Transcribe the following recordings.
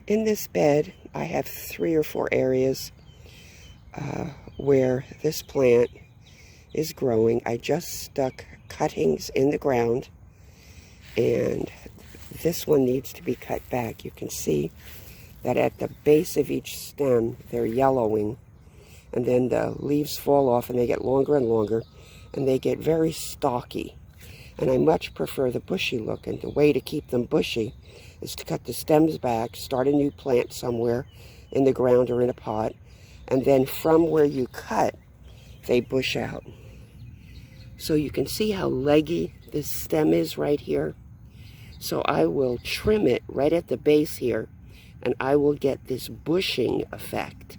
In this bed, I have 3 or 4 areas where this plant is growing. I just stuck cuttings in the ground, and this one needs to be cut back. You can see that at the base of each stem, they're yellowing, and then the leaves fall off and they get longer and longer, and they get very stalky. And I much prefer the bushy look, and the way to keep them bushy is to cut the stems back, start a new plant somewhere in the ground or in a pot, and then from where you cut, they bush out. So you can see how leggy this stem is right here. So I will trim it right at the base here, and I will get this bushing effect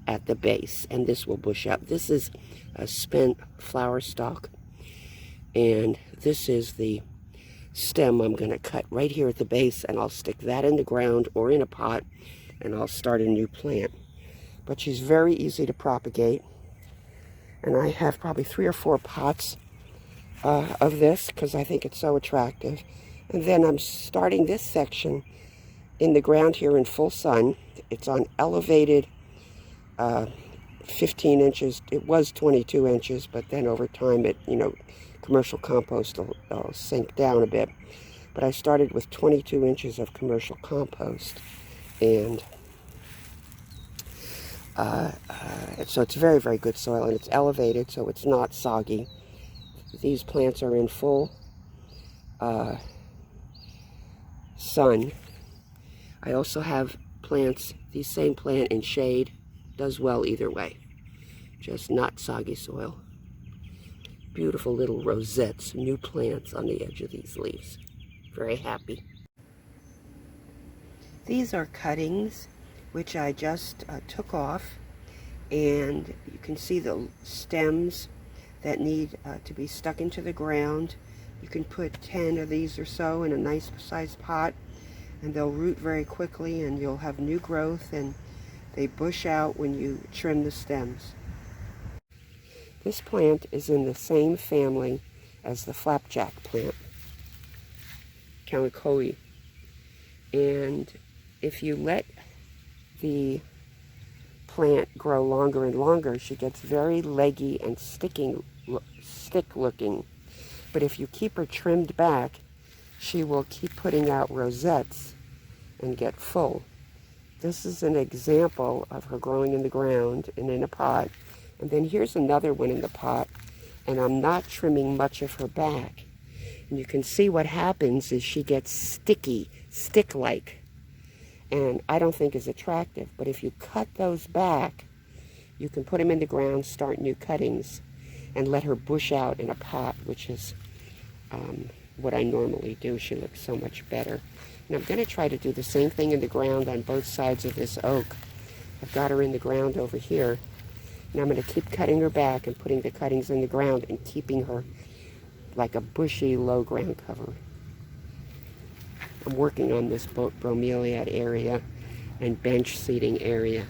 at the base, and this will bush out. This is a spent flower stalk, and this is the stem I'm going to cut right here at the base, and I'll stick that in the ground or in a pot, and I'll start a new plant. But she's very easy to propagate, and I have probably 3 or 4 pots of this because I think it's so attractive. And then I'm starting this section in the ground here in full sun. It's on elevated 15 inches. It was 22 inches, but then over time it, commercial compost will sink down a bit. But I started with 22 inches of commercial compost, and so it's very, very good soil, and it's elevated, so it's not soggy. These plants are in full sun. I also have plants, the same plant in shade, does well either way, just not soggy soil. Beautiful little rosettes, new plants on the edge of these leaves. Very happy. These are cuttings which I just took off, and you can see the stems that need to be stuck into the ground. You can put 10 of these or so in a nice sized pot, and they'll root very quickly, and you'll have new growth, and they bush out when you trim the stems. This plant is in the same family as the flapjack plant, Kalanchoe. And if you let the plant grow longer and longer, she gets very leggy and stick looking. But if you keep her trimmed back, she will keep putting out rosettes and get full. This is an example of her growing in the ground and in a pot. And then here's another one in the pot, and I'm not trimming much of her back. And you can see what happens is she gets sticky, stick-like, and I don't think is attractive. But if you cut those back, you can put them in the ground, start new cuttings, and let her bush out in a pot, which is what I normally do. She looks so much better. And I'm going to try to do the same thing in the ground on both sides of this oak. I've got her in the ground over here. And I'm going to keep cutting her back and putting the cuttings in the ground and keeping her like a bushy, low ground cover. I'm working on this bromeliad area and bench seating area.